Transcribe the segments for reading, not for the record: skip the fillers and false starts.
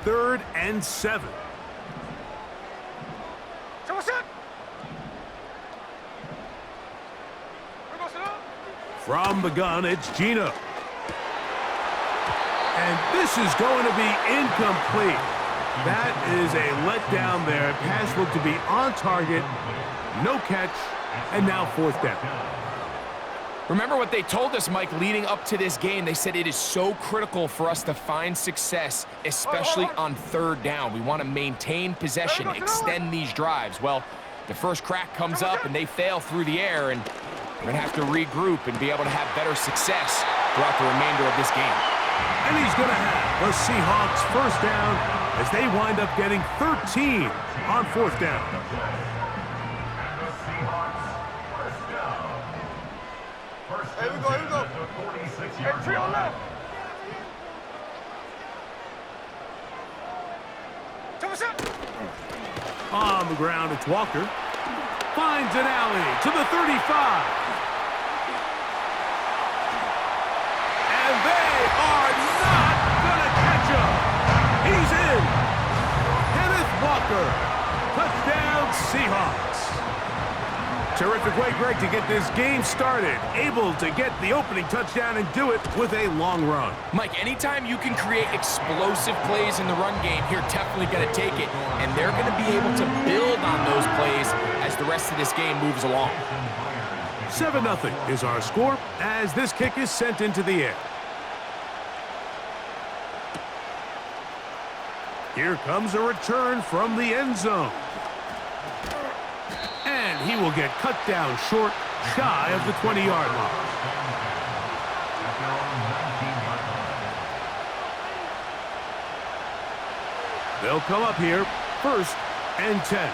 3rd and 7. From the gun, it's Gino. And this is going to be incomplete. That is a letdown there. Pass looked to be on target. No catch. And now 4th down. Remember what they told us, Mike, leading up to this game. They said it is so critical for us to find success, especially on 3rd down. We want to maintain possession, extend these drives. Well, the first crack comes up, and they fail through the air, and we're going to have to regroup and be able to have better success throughout the remainder of this game. And he's going to have the Seahawks 1st down as they wind up getting 13 on 4th down. Here we go, here we go. Hey, tree on left. On the ground, it's Walker. Finds an alley to the 35. And they are not going to catch him. He's in. Kenneth Walker. Touchdown, Seahawks. Terrific way, Greg, to get this game started. Able to get the opening touchdown and do it with a long run. Mike, anytime you can create explosive plays in the run game, you're definitely going to take it. And they're going to be able to build on those plays as the rest of this game moves along. 7-0 is our score as this kick is sent into the air. Here comes a return from the end zone. And he will get cut down short, shy of the 20-yard line. They'll come up here, 1st and 10.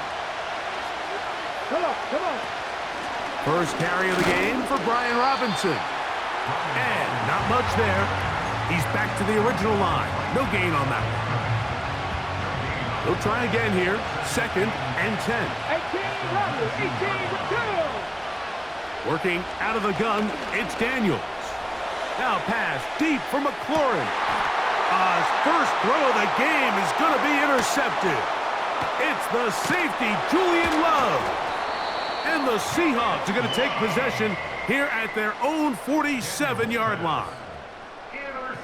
Come on. First carry of the game for Brian Robinson. And not much there. He's back to the original line. No gain on that one. They'll try again here, 2nd and 10. 18, Working out of the gun, it's Daniels. Now pass deep for McLaurin. His first throw of the game is going to be intercepted. It's the safety, Julian Love. And the Seahawks are going to take possession here at their own 47-yard line.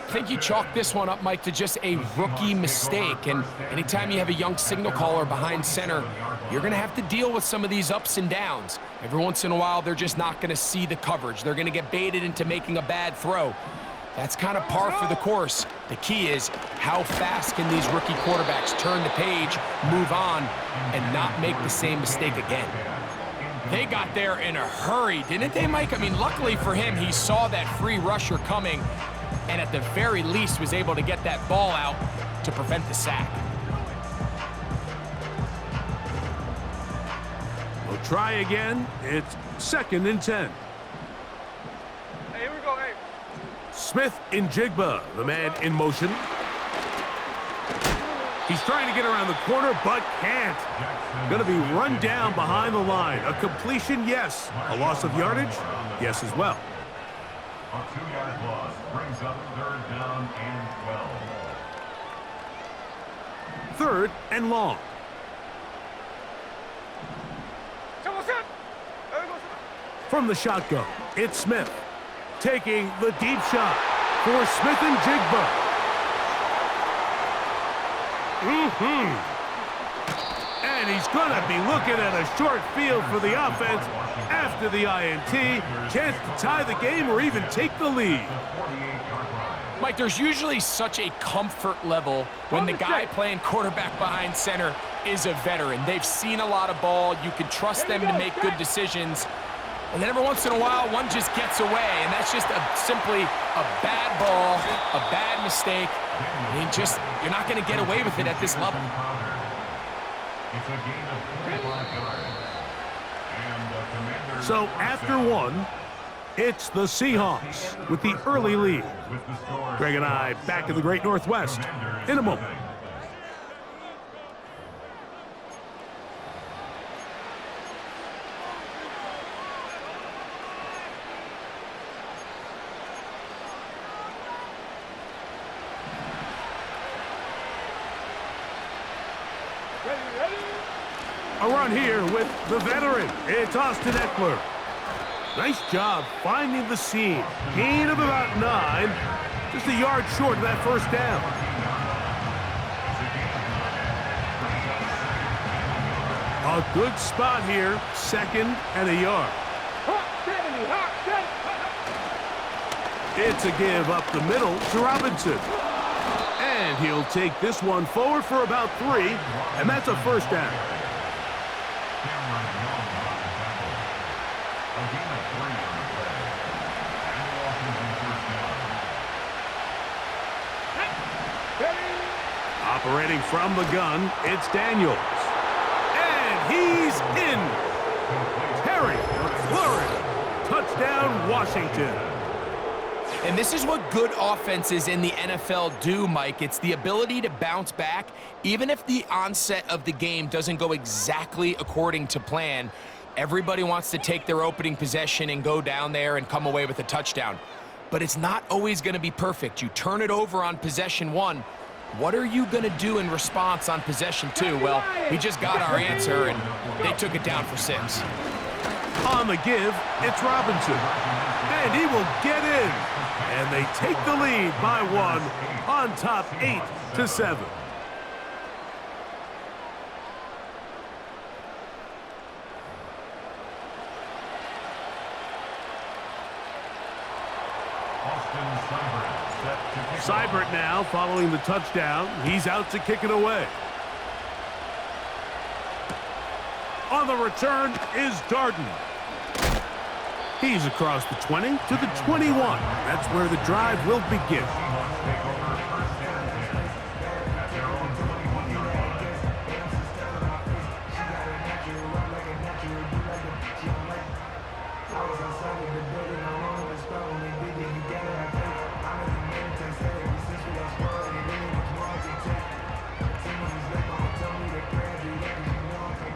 I think you chalk this one up, Mike, to just a rookie mistake. And anytime you have a young signal caller behind center, you're going to have to deal with some of these ups and downs. Every once in a while, they're just not going to see the coverage. They're going to get baited into making a bad throw. That's kind of par for the course. The key is how fast can these rookie quarterbacks turn the page, move on, and not make the same mistake again. They got there in a hurry, didn't they, Mike? I mean, luckily for him, he saw that free rusher coming, and at the very least was able to get that ball out to prevent the sack. We'll try again. It's 2nd and 10. Hey, here we go, hey. Smith in Jigba, the man in motion. He's trying to get around the corner, but can't. Going to be run down behind the line. A completion, yes. A loss of yardage, yes as well. A 2-yard loss brings up 3rd down and 12. 3rd and long. From the shotgun, it's Smith. Taking the deep shot for Smith and Jigba. And he's going to be looking at a short field for the offense after the INT. Chance to tie the game or even take the lead. Mike, there's usually such a comfort level when the guy playing quarterback behind center is a veteran. They've seen a lot of ball. You can trust them to make good decisions. And then every once in a while, one just gets away, and that's just simply a bad ball, a bad mistake. I mean, you're not going to get away with it at this level. So after one, it's the Seahawks with the early lead. Greg and I back in the Great Northwest in a moment. A run here with the veteran. It's Austin Eckler. Nice job finding the seam. Gain of about 9. Just a yard short of that first down. A good spot here. 2nd and a yard. It's a give up the middle to Robinson. And he'll take this one forward for about 3, and that's a first down. Operating from the gun, it's Daniels. And he's in. Terry McLaurin. Touchdown, Washington. And this is what good offenses in the NFL do, Mike. It's the ability to bounce back, even if the onset of the game doesn't go exactly according to plan. Everybody wants to take their opening possession and go down there and come away with a touchdown. But it's not always going to be perfect. You turn it over on possession 1. What are you going to do in response on possession 2? Well, we just got our answer, and they took it down for 6. On the give, it's Robinson. And he will get in. And they take the lead by 1 on top 8-7. Seibert now following the touchdown. He's out to kick it away. On the return is Darden. He's across the 20 to the 21. That's where the drive will begin.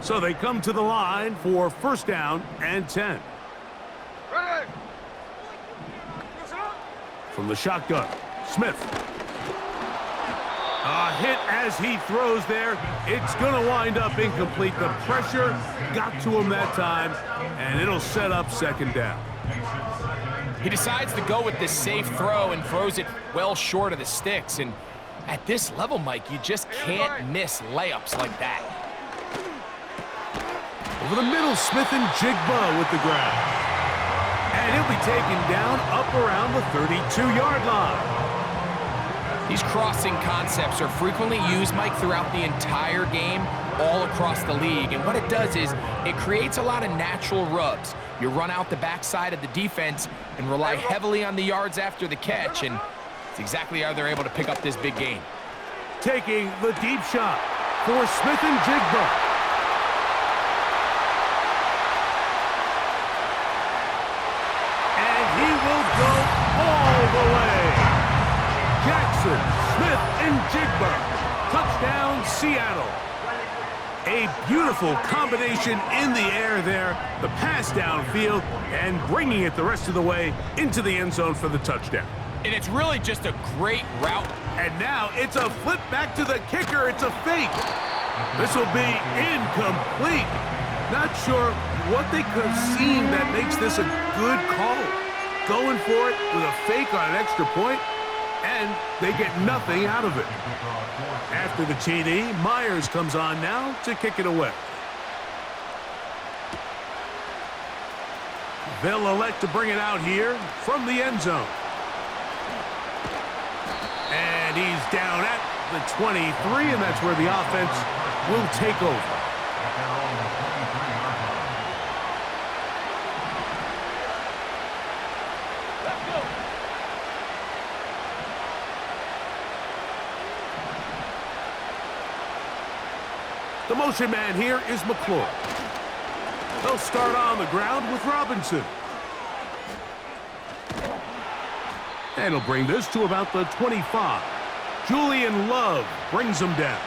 So they come to the line for first down and 10. From the shotgun, Smith. A hit as he throws there. It's going to wind up incomplete. The pressure got to him that time, and it'll set up second down. He decides to go with this safe throw and throws it well short of the sticks. And at this level, Mike, you just can't miss layups like that. Over the middle, Smith and Jigba with the grab. And he'll be taken down up around the 32-yard line. These crossing concepts are frequently used, Mike, throughout the entire game, all across the league. And what it does is it creates a lot of natural rubs. You run out the backside of the defense and rely heavily on the yards after the catch, and it's exactly how they're able to pick up this big gain. Taking the deep shot for Smith and Jigba. And he will go all the way. Jackson, Smith, and Jigba. Touchdown, Seattle. A beautiful combination in the air there. The pass downfield and bringing it the rest of the way into the end zone for the touchdown. And it's really just a great route. And now it's a flip back to the kicker. It's a fake. This will be incomplete. Not sure what they could have seen that makes this a good call. Going for it with a fake on an extra point, and they get nothing out of it. After the TD, Myers comes on now to kick it away. They'll elect to bring it out here from the end zone. And he's down at the 23, and that's where the offense will take over. The motion man here is McClure. They'll start on the ground with Robinson. And he'll bring this to about the 25. Julian Love brings them down.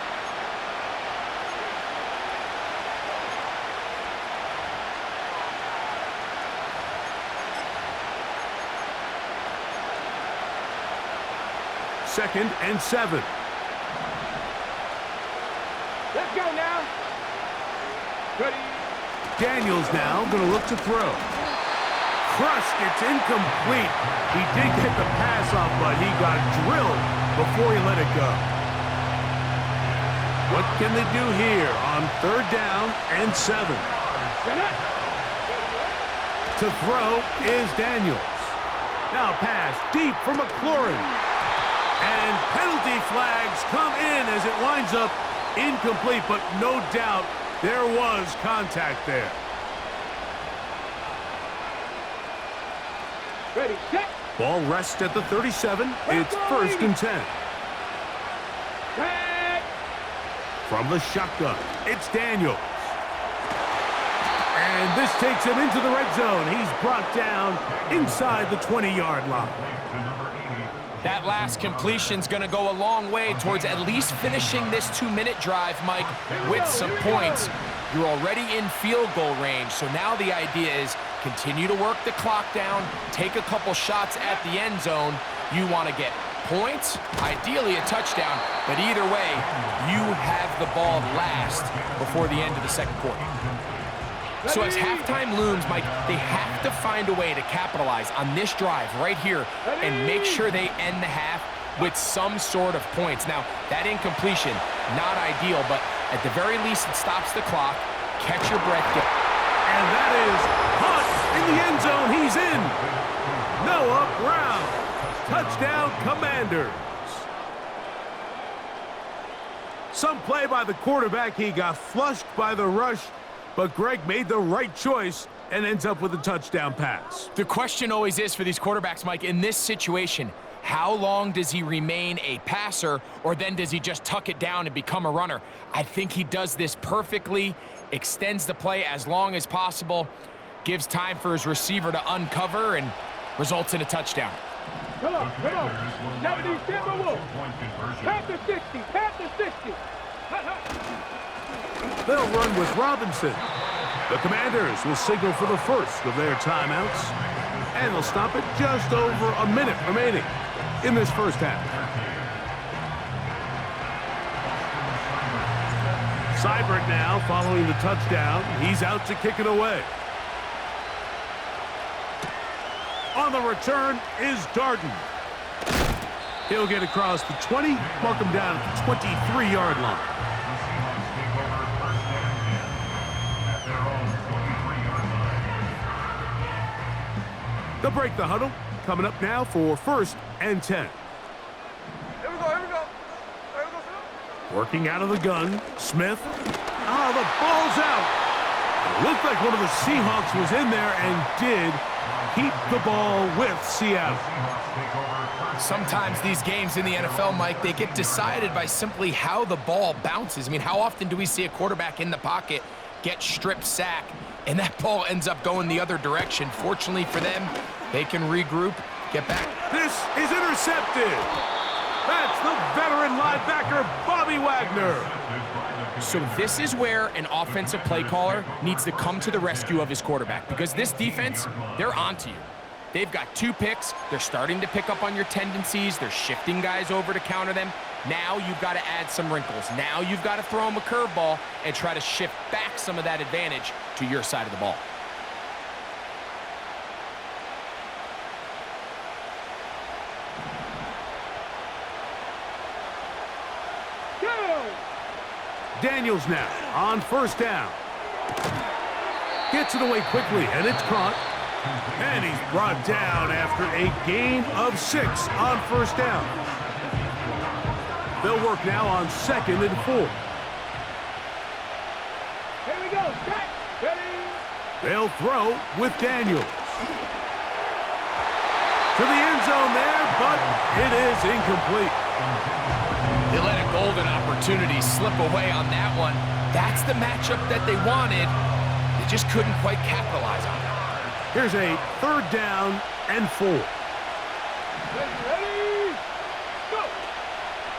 Second and 7. Let's go now. Ready. Daniels now going to look to throw. Crushed, it's incomplete. He did get the pass off, but he got drilled before he let it go. What can they do here on 3rd down and 7? To throw is Daniels. Now pass deep for McLaurin. And penalty flags come in as it winds up incomplete, but no doubt there was contact there. Ready, set. Ball rests at the 37. It's 1st and 10. Set. From the shotgun, it's Daniels. And this takes him into the red zone. He's brought down inside the 20-yard line. That last completion's going to go a long way towards at least finishing this 2-minute drive, Mike, with some points. You're already in field goal range, so now the idea is continue to work the clock down, take a couple shots at the end zone. You want to get points, ideally a touchdown, but either way, you have the ball last before the end of the 2nd quarter. So as halftime looms, Mike, they have to find a way to capitalize on this drive right here and make sure they end the half with some sort of points. Now, that incompletion, not ideal, but at the very least, it stops the clock. Catch your breath. And that is caught in the end zone. He's in. Noah Brown. Touchdown, Commanders. Some play by the quarterback. He got flushed by the rush, but Greg made the right choice and ends up with a touchdown pass. The question always is for these quarterbacks, Mike, in this situation, how long does he remain a passer, or then does he just tuck it down and become a runner? I think he does this perfectly, extends the play as long as possible, gives time for his receiver to uncover, and results in a touchdown. Come on, come on. 70, Timberwolves. Pat the 60, pat the 60. They'll run with Robinson. The Commanders will signal for the first of their timeouts, and they'll stop it just over a minute remaining in this first half. Seibert now following the touchdown. He's out to kick it away. On the return is Darden. He'll get across the 20, mark him down at the 23-yard line. They'll break the huddle. Coming up now for 1st and 10. Here we go, here we go. Here we go, Working out of the gun, Smith. Oh, the ball's out. It looked like one of the Seahawks was in there and did keep the ball with Seattle. Sometimes these games in the NFL, Mike, they get decided by simply how the ball bounces. I mean, how often do we see a quarterback in the pocket get strip sack, and that ball ends up going the other direction? Fortunately for them, they can regroup, get back. This is intercepted. That's the veteran linebacker, Bobby Wagner. So this is where an offensive play caller needs to come to the rescue of his quarterback, because this defense, they're onto you. They've got 2 picks. They're starting to pick up on your tendencies. They're shifting guys over to counter them. Now you've got to add some wrinkles. Now you've got to throw them a curveball and try to shift back some of that advantage to your side of the ball. Daniels now on 1st down. Gets it away quickly, and it's caught. And he's brought down after a gain of 6 on 1st down. They'll work now on 2nd and 4. Here we go, set, ready. They'll throw with Daniels. To the end zone there, but it is incomplete. They let a golden opportunity slip away on that one. That's the matchup that they wanted. They just couldn't quite capitalize on it. Here's a 3rd down and 4. Ready, go.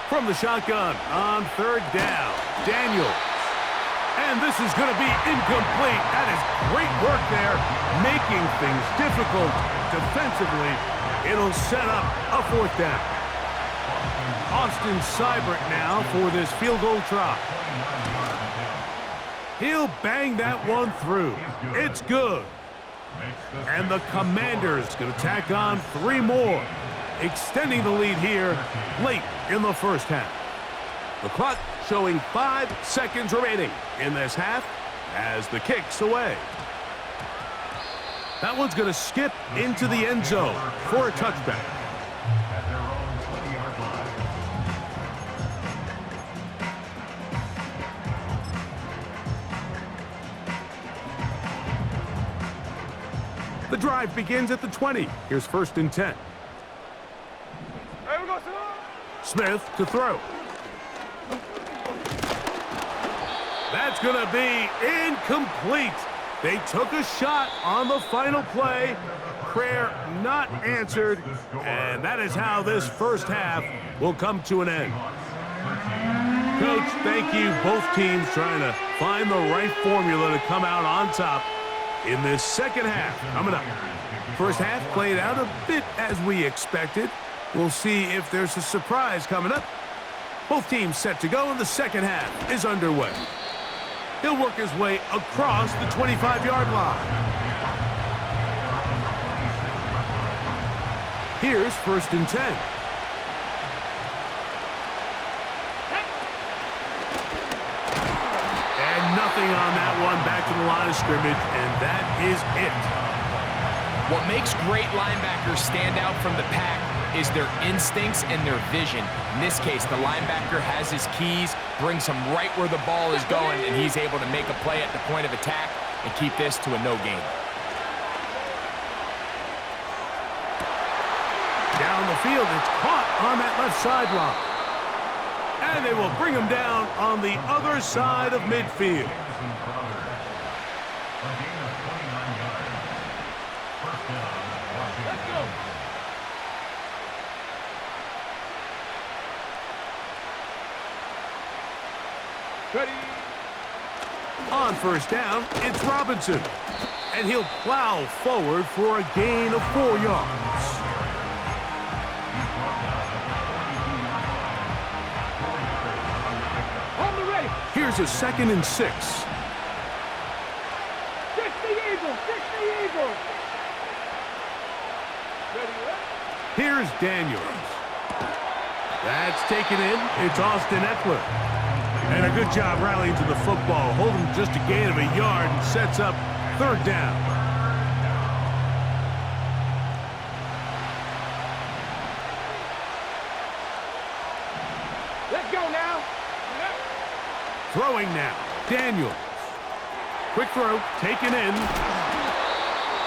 From the shotgun on 3rd down, Daniels. And this is going to be incomplete. That is great work there, making things difficult defensively. It'll set up a 4th down. Austin Seibert now for this field goal try. He'll bang that one through. It's good. And the Commanders going to tack on 3 more, extending the lead here late in the first half. The clock showing 5 seconds remaining in this half as the kick's away. That one's going to skip into the end zone for a touchback. At their own 20-yard line. The drive begins at the 20. Here's 1st and 10. Hey, we go, Smith to throw. That's going to be incomplete. They took a shot on the final play. Prayer not answered. And that is how this first half will come to an end. Coach, thank you. Both teams trying to find the right formula to come out on top in this second half. Coming up. First half played out a bit as we expected. We'll see if there's a surprise coming up. Both teams set to go, and the second half is underway. He'll work his way across the 25-yard line. Here's 1st and 10. And nothing on that one, back to the line of scrimmage, and that is it. What makes great linebackers stand out from the pack is their instincts and their vision. In this case, the linebacker has his keys, brings him right where the ball is going, and he's able to make a play at the point of attack and keep this to a no gain. Down the field, it's caught on that left sideline. And they will bring him down on the other side of midfield. Let's go. Ready. On 1st down, it's Robinson. And he'll plow forward for a gain of 4 yards. On the ready. Here's a 2nd and 6. 60 Eagles. 60 Eagles. Ready, ready. Here's Daniels. That's taken in. It's Austin Eckler. And a good job rallying to the football. Holding just a gain of a yard and sets up 3rd down. Let's go now. Throwing now. Daniels. Quick throw. Taken in.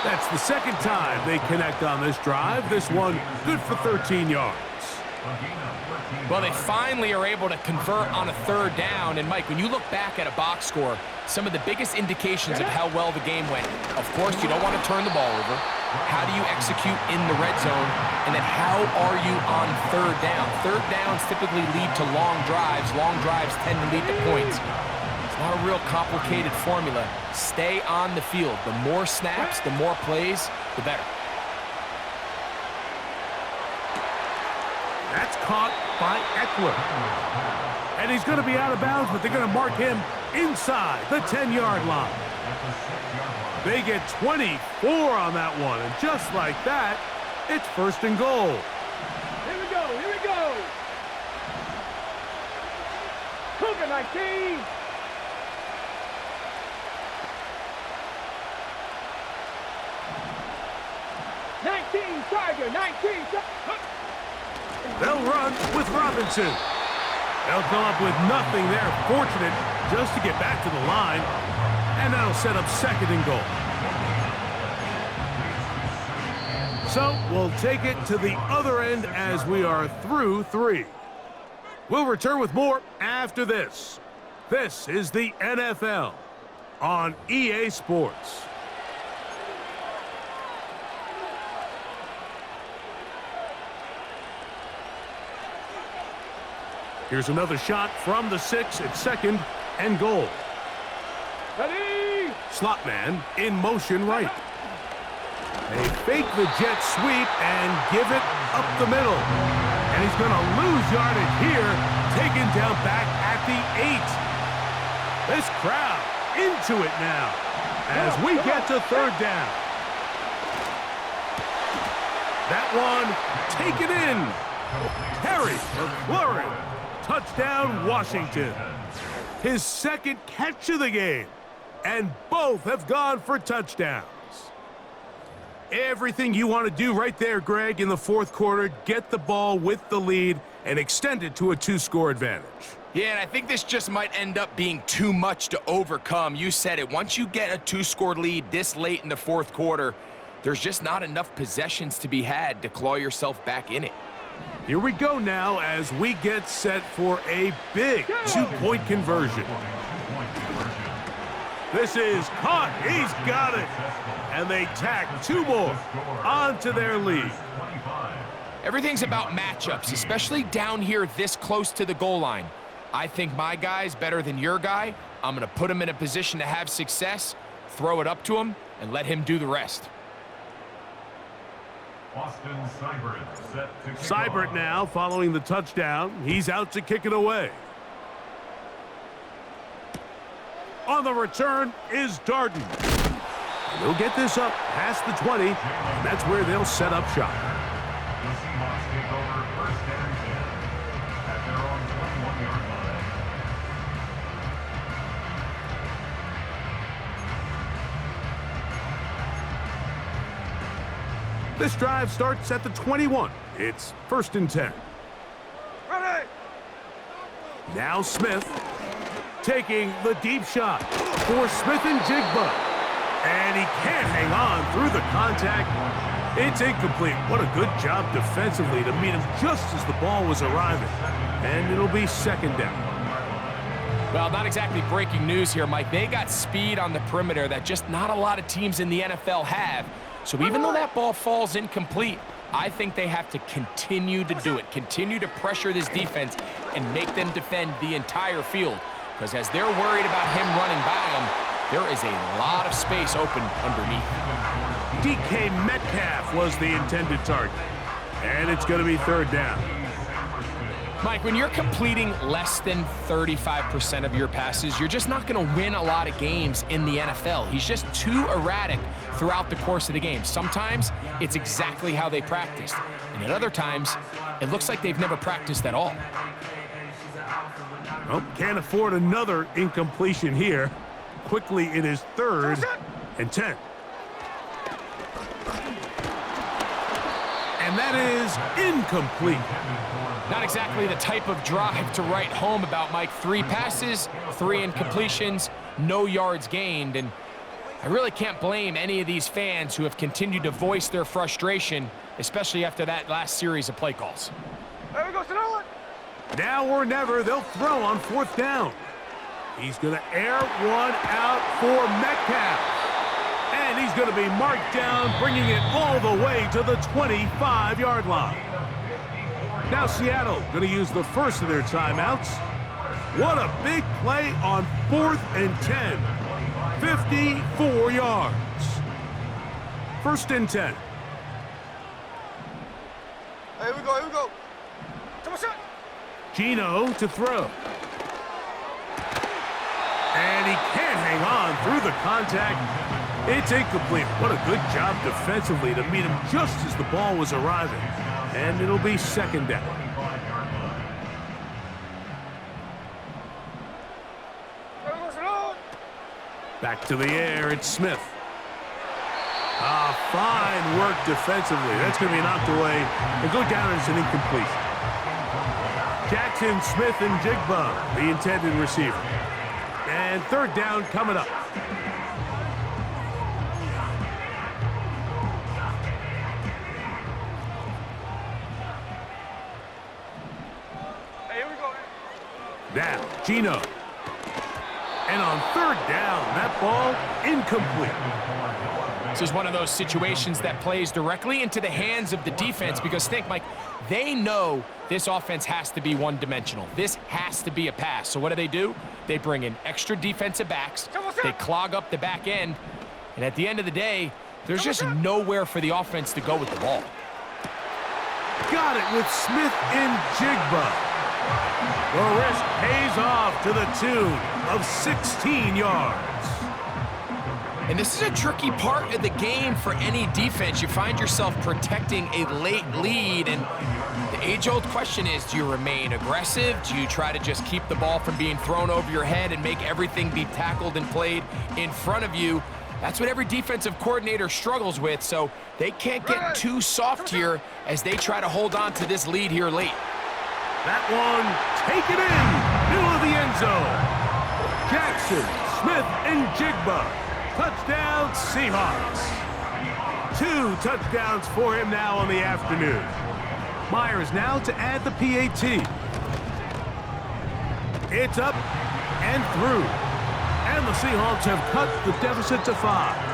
That's the 2nd time they connect on this drive. This one good for 13 yards. Well, they finally are able to convert on a 3rd down. And, Mike, when you look back at a box score, some of the biggest indications of how well the game went, of course, you don't want to turn the ball over. How do you execute in the red zone? And then how are you on 3rd down? 3rd downs typically lead to long drives. Long drives tend to lead to points. It's not a real complicated formula. Stay on the field. The more snaps, the more plays, the better. That's caught by Eckler. And he's going to be out of bounds, but they're going to mark him inside the 10-yard line. They get 24 on that one, and just like that, it's 1st and goal. Here we go. Here we go. Cougar 19. Tiger, 19. They'll run with Robinson. They'll come up with nothing there. Fortunate just to get back to the line. And that'll set up 2nd and goal. So we'll take it to the other end as we are through 3. We'll return with more after this. This is the NFL on EA Sports. Here's another shot from the 6 at 2nd and goal. Ready. Slot man in motion right. They fake the jet sweep and give it up the middle. And he's going to lose yardage here, taken down back at the 8. This crowd into it now as we get to third down. That one taken in. Terry McLaurin. Touchdown, Washington. His second catch of the game. And both have gone for touchdowns. Everything you want to do right there, Greg, in the fourth quarter. Get the ball with the lead and extend it to a 2-score advantage. Yeah, and I think this just might end up being too much to overcome. You said it. Once you get a 2-score lead this late in the fourth quarter, there's just not enough possessions to be had to claw yourself back in it. Here we go now as we get set for a big 2-point conversion. This is caught. He's got it. And they tack 2 more onto their lead. Everything's about matchups, especially down here this close to the goal line. I think my guy's better than your guy. I'm going to put him in a position to have success, throw it up to him, and let him do the rest. Seibert now following the touchdown. He's out to kick it away. On the return is Darden. And they'll get this up past the 20, and that's where they'll set up shop. The Seahawks take over first and 10 at their own 21-yard line. This drive starts at the 21. It's first and 10. Ready. Now Smith taking the deep shot for Smith and Jigba. And he can't hang on through the contact. It's incomplete. What a good job defensively to meet him just as the ball was arriving. And it'll be second down. Well, not exactly breaking news here, Mike. They got speed on the perimeter that just not a lot of teams in the NFL have. So even though that ball falls incomplete, I think they have to continue to do it. Continue to pressure this defense and make them defend the entire field. Because as they're worried about him running by them, there is a lot of space open underneath. DK Metcalf was the intended target. And it's going to be third down. Mike, when you're completing less than 35% of your passes, you're just not going to win a lot of games in the NFL. He's just too erratic throughout the course of the game. Sometimes it's exactly how they practiced. And at other times, it looks like they've never practiced at all. Well, can't afford another incompletion here. Quickly, it is third and 10. And that is incomplete. Not exactly the type of drive to write home about, Mike. 3 passes, 3 incompletions, no yards gained. And I really can't blame any of these fans who have continued to voice their frustration, especially after that last series of play calls. There we go, Sonoma. Now or never, they'll throw on fourth down. He's going to air one out for Metcalf. And he's going to be marked down, bringing it all the way to the 25-yard line. Now Seattle going to use the first of their timeouts. What a big play on 4th and 10. 54 yards. First and 10. Here we go, here we go. Come on, shot. Gino to throw. And he can't hang on through the contact. It's incomplete. What a good job defensively to meet him just as the ball was arriving. And it'll be second down. Back to the air, it's Smith. Fine work defensively. That's going to be knocked away and go down as an incompletion. Jackson, Smith, and Jigba, the intended receiver. And third down coming up. Hey, here we go. Now, Gino. And on third down, that ball incomplete. This is one of those situations that plays directly into the hands of the defense because think, Mike, they know this offense has to be one-dimensional. This has to be a pass. So what do? They bring in extra defensive backs. They clog up the back end. And at the end of the day, there's just nowhere for the offense to go with the ball. Got it with Smith and Jigba. The risk pays off to the tune of 16 yards. And this is a tricky part of the game for any defense. You find yourself protecting a late lead, and the age-old question is, do you remain aggressive? Do you try to just keep the ball from being thrown over your head and make everything be tackled and played in front of you? That's what every defensive coordinator struggles with, so they can't get too soft here as they try to hold on to this lead here late. That one, take it in, middle of the end zone. Jackson, Smith, and Jigba. Touchdown, Seahawks. 2 touchdowns for him now on the afternoon. Myers now to add the PAT. It's up and through. And the Seahawks have cut the deficit to 5.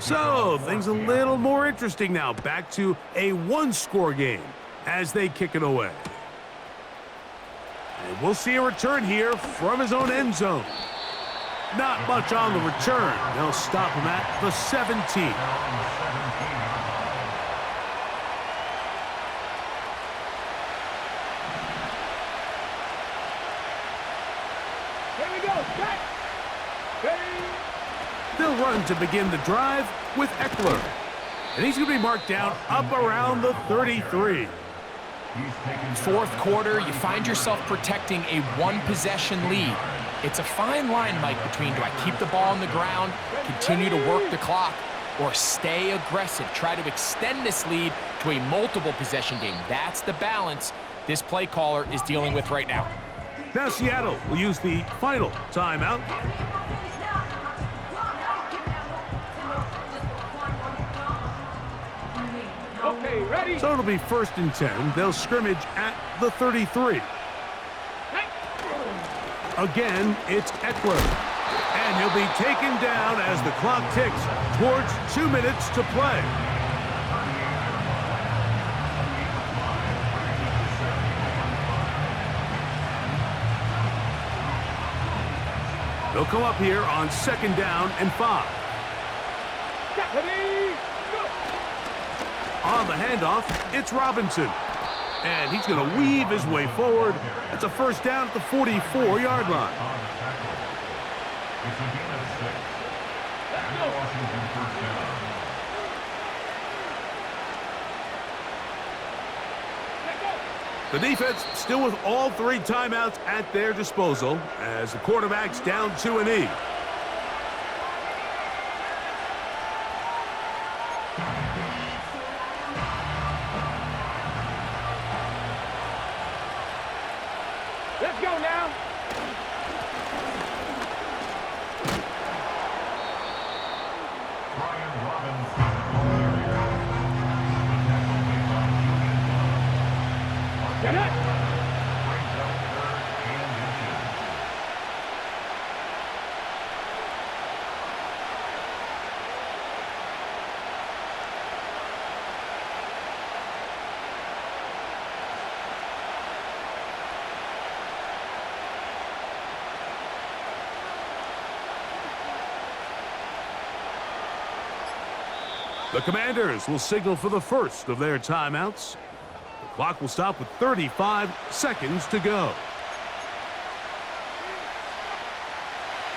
So, things a little more interesting now. Back to a one-score game as they kick it away. And we'll see a return here from his own end zone. Not much on the return. They'll stop him at the 17. Here we go. Cut. They'll run to begin the drive with Eckler. And he's going to be marked down up around the 33. Fourth quarter, you find yourself protecting a one-possession lead. It's a fine line, Mike, between do I keep the ball on the ground, continue to work the clock, or stay aggressive, try to extend this lead to a multiple-possession game. That's the balance this play caller is dealing with right now. Now Seattle will use the final timeout. Okay, ready? So it'll be 1st and 10. They'll scrimmage at the 33. Again, it's Eckler. And he'll be taken down as the clock ticks towards 2 minutes to play. They'll come up here on 2nd down and 5. Ready? Go. On the handoff, it's Robinson. And he's going to weave his way forward. That's a 1st down at the 44-yard line. The defense still with all 3 timeouts at their disposal as the quarterback's down to an E. Let's go now. Get it. The Commanders will signal for the first of their timeouts. The clock will stop with 35 seconds to go.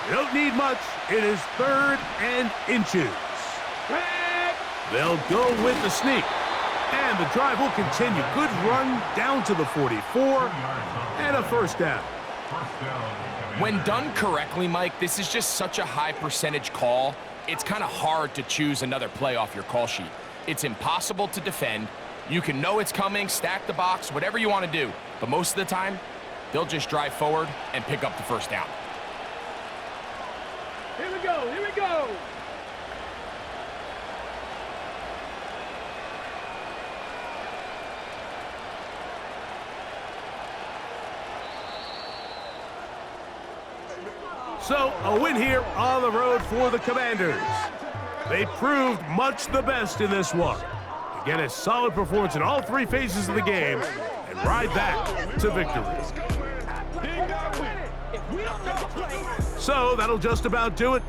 They don't need much. It is 3rd and inches. They'll go with the sneak. And the drive will continue. Good run down to the 44 and a 1st down. When done correctly, Mike, this is just such a high percentage call. It's kind of hard to choose another play off your call sheet. It's impossible to defend. You can know it's coming, stack the box, whatever you want to do. But most of the time, they'll just drive forward and pick up the 1st down. Here we go. Here we go. So, a win here on the road for the Commanders. They proved much the best in this one. Get a solid performance in all 3 phases of the game and ride back to victory. If we don't make a play, So that'll just about do it.